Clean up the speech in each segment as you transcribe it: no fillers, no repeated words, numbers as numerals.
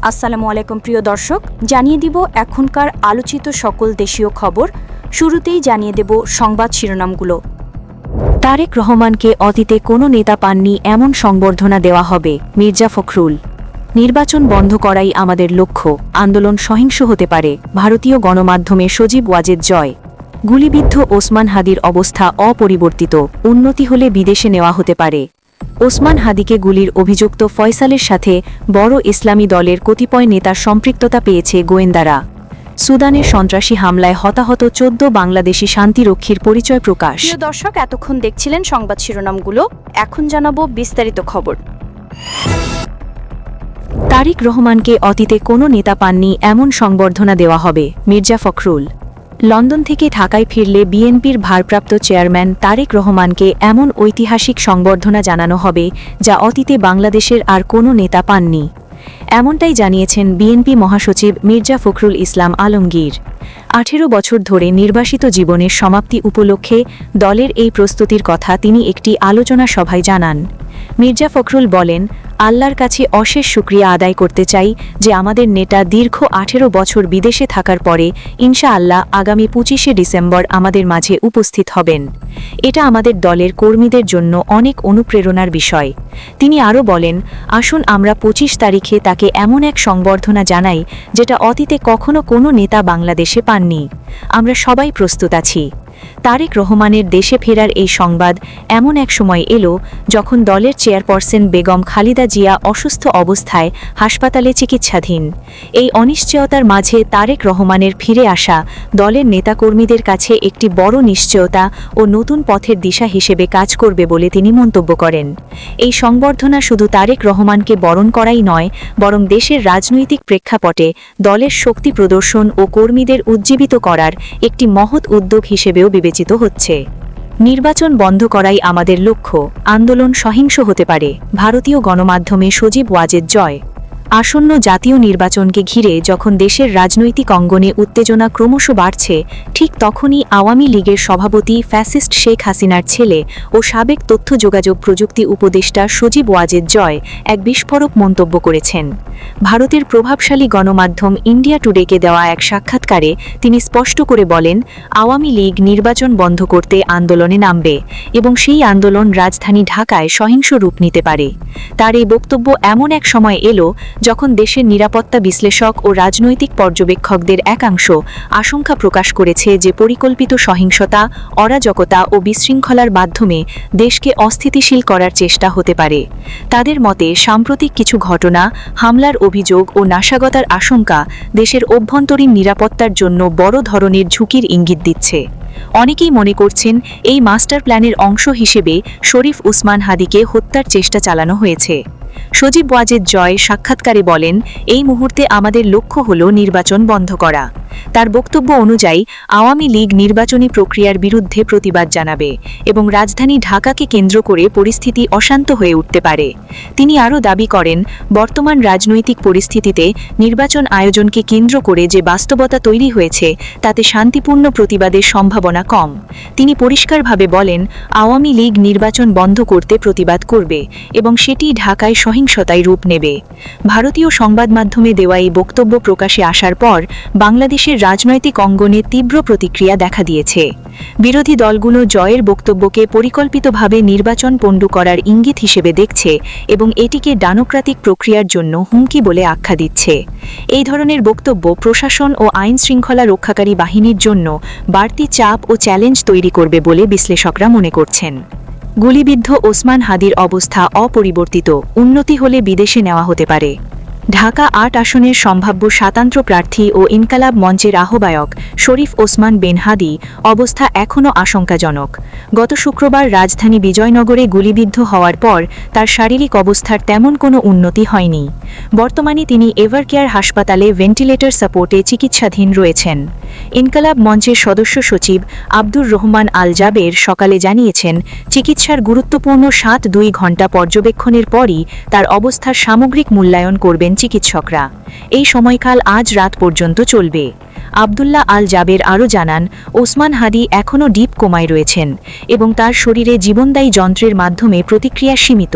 আসসালামু আলাইকুম প্রিয় দর্শক, জানিয়ে দিব এখনকার আলোচিত সকল দেশীয় খবর। শুরুতেই জানিয়ে দেব সংবাদ শিরোনামগুলো। তারেক রহমানকে অতীতে কোনো নেতা পাননি এমন সংবর্ধনা দেওয়া হবে, মির্জা ফখরুল। নির্বাচন বন্ধ করাই আমাদের লক্ষ্য, আন্দোলন সহিংস হতে পারে, ভারতীয় গণমাধ্যমে সজীব ওয়াজেদ জয়। গুলিবিদ্ধ ওসমান হাদির অবস্থা অপরিবর্তিত, উন্নতি হলে বিদেশে নেওয়া হতে পারে। ওসমান হাদিকে গুলির অভিযুক্ত ফয়সালের সাথে বড় ইসলামী দলের কতিপয় নেতার সম্পৃক্ততা পেয়েছে গোয়েন্দারা। সুদানের সন্ত্রাসী হামলায় হতাহত 14 বাংলাদেশি শান্তিরক্ষীর পরিচয় প্রকাশ। প্রিয় দর্শক, এতক্ষণ দেখছিলেন সংবাদ শিরোনামগুলো, এখন জানাবো বিস্তারিত খবর। তারেক রহমানকে অতীতে কোনো নেতা পাননি এমন সংবর্ধনা দেওয়া হবে, মির্জা ফখরুল। লন্ডন থেকে ঢাকায় ফিরলে বিএনপির ভারপ্রাপ্ত চেয়ারম্যান তারেক রহমানকে এমন ঐতিহাসিক সংবর্ধনা জানানো হবে যা অতীতে বাংলাদেশের আর কোনো নেতা পাননি। এমনটাই জানিয়েছেন বিএনপি মহাসচিব মির্জা ফখরুল ইসলাম আলমগীর। 18 বছর ধরে নির্বাসিত জীবনের সমাপ্তি উপলক্ষে দলের এই প্রস্তুতির কথা তিনি একটি আলোচনা সভায় জানান। মির্জা ফখরুল বলেন, আল্লাহর কাছে অশেষ শুকরিয়া আদায় করতে চাই যে আমাদের নেতা দীর্ঘ 18 বছর বিদেশে থাকার পরে ইনশাআল্লাহ আগামী 25শে ডিসেম্বর আমাদের মাঝে উপস্থিত হবেন। এটা আমাদের দলের কর্মীদের জন্য অনেক অনুপ্রেরণার বিষয়। তিনি আরও বলেন, আসুন আমরা 25 তারিখে তাকে এমন এক সংবর্ধনা জানাই যেটা অতীতে কখনো কোনো নেতা বাংলাদেশে পাননি। আমরা সবাই প্রস্তুত আছি। তারেক রহমানের দেশে ফেরার এই সংবাদ এমন এক সময় এলো যখন দলের চেয়ারপারসন বেগম খালেদা জিয়া অসুস্থ অবস্থায় হাসপাতালে চিকিৎসাধীন। এই অনিশ্চয়তার মাঝে তারেক রহমানের ফিরে আসা দলের নেতাকর্মীদের কাছে একটি বড় নিশ্চয়তা ও নতুন পথের দিশা হিসেবে কাজ করবে বলে তিনি মন্তব্য করেন। এই সংবর্ধনা শুধু তারেক রহমানকে বরণ করাই নয়, বরং দেশের রাজনৈতিক প্রেক্ষাপটে দলের শক্তি প্রদর্শন ও কর্মীদের উজ্জীবিত করার একটি মহৎ উদ্যোগ হিসেবেও বিবেচিত হচ্ছে। নির্বাচন বন্ধ করাই আমাদের লক্ষ্য, আন্দোলন সহিংস হতে পারে, ভারতীয় গণমাধ্যমে সজীব ওয়াজেদ জয়। আসন্ন জাতীয় নির্বাচনকে ঘিরে যখন দেশের রাজনৈতিক অঙ্গনে উত্তেজনা ক্রমশ বাড়ছে, ঠিক তখনই আওয়ামী লীগের সভাপতি ফ্যাসিস্ট শেখ হাসিনার ছেলে ও সাবেক তথ্য যোগাযোগ প্রযুক্তি উপদেষ্টা সজীব ওয়াজেদ জয় এক বিস্ফোরক মন্তব্য করেছেন। ভারতের প্রভাবশালী গণমাধ্যম ইন্ডিয়া টুডেকে দেওয়া এক সাক্ষাৎকারে তিনি স্পষ্ট করে বলেন, আওয়ামী লীগ নির্বাচন বন্ধ করতে আন্দোলনে নামবে এবং সেই আন্দোলন রাজধানী ঢাকায় সহিংস রূপ নিতে পারে। তার এই বক্তব্য এমন এক সময় এলো যখন দেশের নিরাপত্তা বিশ্লেষক ও রাজনৈতিক পর্যবেক্ষকদের একাংশ আশঙ্কা প্রকাশ করেছে যে পরিকল্পিত সহিংসতা, অরাজকতা ও বিশৃঙ্খলার মাধ্যমে দেশকে অস্থিতিশীল করার চেষ্টা হতে পারে। তাদের মতে সাম্প্রতিক কিছু ঘটনা, হামলার অভিযোগ ও নাশকতার আশঙ্কা দেশের অভ্যন্তরীণ নিরাপত্তার জন্য বড় ধরনের ঝুঁকির ইঙ্গিত দিচ্ছে। অনেকেই মনে করছেন এই মাস্টার প্ল্যানের অংশ হিসেবে শরীফ ওসমান হাদিকে হত্যার চেষ্টা চালানো হয়েছে। সজীব ওয়াজেদ জয় সাক্ষাৎকারে বলেন, এই মুহূর্তে আমাদের লক্ষ্য হল নির্বাচন বন্ধ করা। তার বক্তব্য অনুযায়ী আওয়ামী লীগ নির্বাচনী প্রক্রিয়ার বিরুদ্ধে প্রতিবাদ জানাবে এবং রাজধানী ঢাকাকে কেন্দ্র করে পরিস্থিতি অশান্ত হয়ে উঠতে পারে। তিনি আরও দাবি করেন, বর্তমান রাজনৈতিক পরিস্থিতিতে নির্বাচন আয়োজনকে কেন্দ্র করে যে বাস্তবতা তৈরি হয়েছে তাতে শান্তিপূর্ণ প্রতিবাদের সম্ভাবনা কম। তিনি পরিষ্কারভাবে বলেন, আওয়ামী লীগ নির্বাচন বন্ধ করতে প্রতিবাদ করবে এবং সেটি ঢাকায় সহিংসতায় রূপ নেবে। ভারতীয় সংবাদ মাধ্যমে দেওয়া এই বক্তব্য প্রকাশে আসার পর বাংলাদেশের রাজনৈতিক অঙ্গনে তীব্র প্রতিক্রিয়া দেখা দিয়েছে। বিরোধী দলগুলো জয়ের বক্তব্যকে পরিকল্পিতভাবে নির্বাচন পণ্ডু করার ইঙ্গিত হিসেবে দেখছে এবং এটিকে ডেমোক্রেটিক প্রক্রিয়ার জন্য হুমকি বলে আখ্যা দিচ্ছে। এই ধরনের বক্তব্য প্রশাসন ও আইন শৃঙ্খলা রক্ষাকারী বাহিনীর জন্য বাড়তি চাপ ও চ্যালেঞ্জ তৈরি করবে বলে বিশ্লেষকরা মনে করছেন। গুলিবিদ্ধ ওসমান হাদির অবস্থা অপরিবর্তিত, উন্নতি হলে বিদেশে নেওয়া হতে পারে। ঢাকা 8 আসনের সম্ভাব্য স্বতন্ত্র প্রার্থী ও ইনকালাব মঞ্চের আহ্বায়ক শরীফ ওসমান বিন হাদি অবস্থা এখনও আশঙ্কাজনক। গত শুক্রবার রাজধানী বিজয়নগরে গুলিবিদ্ধ হওয়ার পর তার শারীরিক অবস্থার তেমন কোনো উন্নতি হয়নি। বর্তমানে তিনি এভারকেয়ার হাসপাতালে ভেন্টিলেটর সাপোর্টে চিকিৎসাধীন রয়েছেন। ইনকালাব মঞ্চের সদস্য সচিব আব্দুর রহমান আল জাবের সকালে জানিয়েছেন, চিকিৎসার গুরুত্বপূর্ণ 7-2 ঘণ্টা পর্যবেক্ষণের পরই তার অবস্থার সামগ্রিক মূল্যায়ন করবেন চিকিৎসকরা। এই সময়কাল আজ রাত পর্যন্ত চলবে। আবদুল্লাহ আল জাবের আরও জানান, ওসমান হাদি এখনও ডিপ কোমায় রয়েছেন এবং তার শরীরে জীবনদায়ী যন্ত্রের মাধ্যমে প্রতিক্রিয়া সীমিত।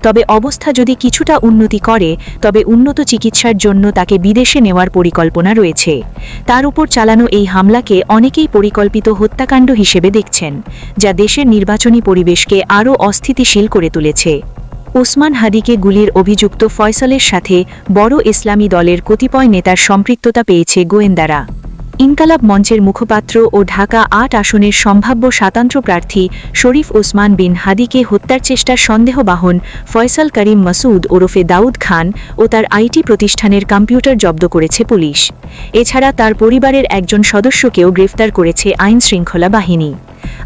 তবে অবস্থা যদি কিছুটা উন্নতি করে তবে উন্নত চিকিৎসার জন্য তাকে বিদেশে নেওয়ার পরিকল্পনা রয়েছে। তার উপর চালানো এই হামলাকে অনেকেই পরিকল্পিত হত্যাকাণ্ড হিসেবে দেখছেন, যা দেশের নির্বাচনী পরিবেশকে আরও অস্থিতিশীল করে তুলেছে। ওসমান হাদিকে গুলির অভিযুক্ত ফয়সলের সাথে বড় ইসলামী দলের কতিপয় নেতার সম্পৃক্ততা পেয়েছে গোয়েন্দারা। ইনকালাব মঞ্চের মুখপাত্র ও ঢাকা ৮ আসনের সম্ভাব্য স্বতন্ত্র প্রার্থী শরীফ ওসমান বিন হাদিকে হত্যার চেষ্টার সন্দেহবাহন ফয়সাল করিম মাসুদ ওরফে দাউদ খান ও তার আইটি প্রতিষ্ঠানের কম্পিউটার জব্দ করেছে পুলিশ। এছাড়া তার পরিবারের একজন সদস্যকেও গ্রেফতার করেছে আইনশৃঙ্খলা বাহিনী।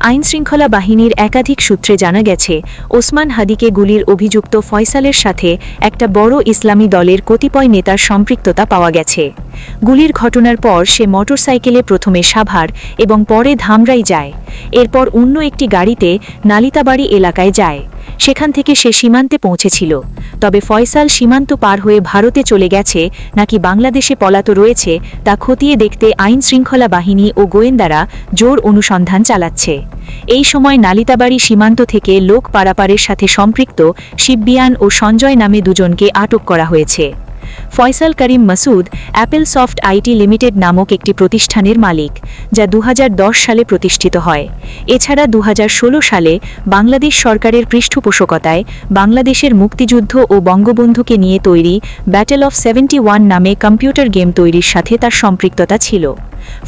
আইনশৃঙ্খলা বাহিনীর একাধিক সূত্রে জানা গেছে, ওসমান হাদিকে গুলির অভিযুক্ত ফয়সালের সাথে একটা বড় ইসলামী দলের কতিপয় নেতার সম্পৃক্ততা পাওয়া গেছে। গুলির ঘটনার পর সে মোটরসাইকেলে প্রথমে সাভার এবং পরে ধামরাই যায়। এরপর অন্য একটি গাড়িতে নালিতাবাড়ি এলাকায় যায়। সেখান থেকে সে সীমান্তে পৌঁছেছিল। তবে ফয়সাল সীমান্ত পার হয়ে ভারতে চলে গেছে নাকি বাংলাদেশে পলাতক রয়েছে তা খতিয়ে দেখতে আইনশৃঙ্খলা বাহিনী ও গোয়েন্দারা জোর অনুসন্ধান চালাচ্ছে। এই সময় নালিতাবাড়ি সীমান্ত থেকে লোক পারাপারের সাথে সম্পৃক্ত শিববিয়ান ও সঞ্জয় নামে দুজনকে আটক করা হয়েছে। Faisal Karim Masud Apple soft IT limited নামক একটি প্রতিষ্ঠানের মালিক, যা 2010 সালে প্রতিষ্ঠিত হয়। এছাড়া 2016 সালে বাংলাদেশ সরকারের পৃষ্ঠপোষকতায় বাংলাদেশের মুক্তিযুদ্ধ ও বঙ্গবন্ধুকে নিয়ে তৈরি ব্যাটেল অফ 71 নামে কম্পিউটার গেম তৈরির সাথে তার সম্পৃক্ততা ছিল।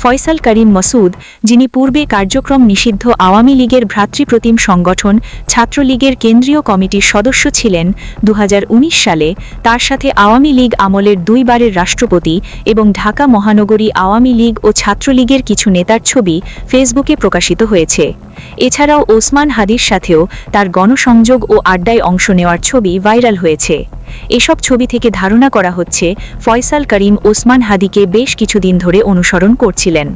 ফয়সাল করিম মাসুদ, যিনি পূর্বে কার্যক্রম নিষিদ্ধ আওয়ামী লীগের ভ্রাতৃপ্রতিম সংগঠন ছাত্রলীগের কেন্দ্রীয় কমিটির সদস্য ছিলেন 2019 সালে, তার সাথে আওয়ামী লীগ আমলের 2 বারের রাষ্ট্রপতি এবং ঢাকা মহানগরী আওয়ামী লীগ ও ছাত্রলীগের কিছু নেতার ছবি ফেসবুকে প্রকাশিত হয়েছে। এছাড়াও ওসমান হাদির সাথেও তার গণসংযোগ ও আড্ডায় অংশ নেওয়ার ছবি ভাইরাল হয়েছে। এসব ছবি থেকে ধারণা করা হচ্ছে ফয়সাল করিম ওসমান হাদিকে বেশ কিছুদিন ধরে অনুসরণ করছিলেন।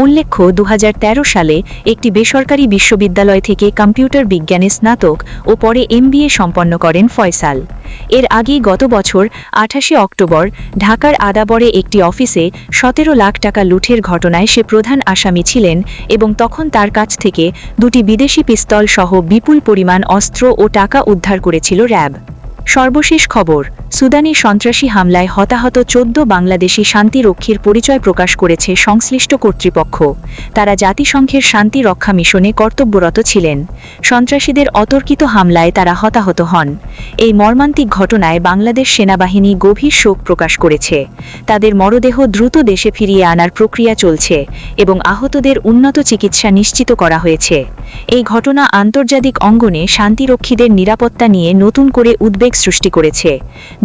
উল্লেখ্য, 2013 সালে একটি বেসরকারি বিশ্ববিদ্যালয় থেকে কম্পিউটার বিজ্ঞানে স্নাতক ও পরে MBA সম্পন্ন করেন ফয়সাল। এর আগেই গত বছর 28 অক্টোবর ঢাকার আদাবরে একটি অফিসে 17 লাখ টাকা লুঠের ঘটনায় সে প্রধান আসামি ছিলেন এবং তখন তার কাছ থেকে 2টি বিদেশি পিস্তল সহ বিপুল পরিমাণ অস্ত্র ও টাকা উদ্ধার করেছিল র্যাব। সর্বশেষ খবর, সুদানি সন্ত্রাসী হামলায় হতাহত 14 বাংলাদেশি শান্তিরক্ষীর পরিচয় প্রকাশ করেছে সংশ্লিষ্ট কর্তৃপক্ষ। তারা জাতিসংঘের শান্তি রক্ষা মিশনে কর্তব্যরত ছিলেন। সন্ত্রাসীদের অতর্কিত হামলায় তারা হতাহত হন। এই মর্মান্তিক ঘটনায় বাংলাদেশ সেনাবাহিনী গভীর শোক প্রকাশ করেছে। তাদের মরদেহ দ্রুত দেশে ফিরিয়ে আনার প্রক্রিয়া চলছে এবং আহতদের উন্নত চিকিৎসা নিশ্চিত করা হয়েছে। এই ঘটনা আন্তর্জাতিক অঙ্গনে শান্তিরক্ষীদের নিরাপত্তা নিয়ে নতুন করে উদ্বেগ সৃষ্টি করেছে।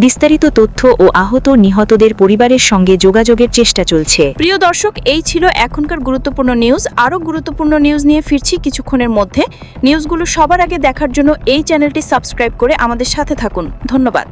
বিস্তারিত তথ্য ও আহত নিহতদের পরিবারের সঙ্গে যোগাযোগের চেষ্টা চলছে। প্রিয় দর্শক, এই ছিল এখনকার গুরুত্বপূর্ণ নিউজ। আরও গুরুত্বপূর্ণ নিউজ নিয়ে ফিরছি কিছুক্ষণের মধ্যে। নিউজগুলো সবার আগে দেখার জন্য এই চ্যানেলটি সাবস্ক্রাইব করে আমাদের সাথে থাকুন। ধন্যবাদ।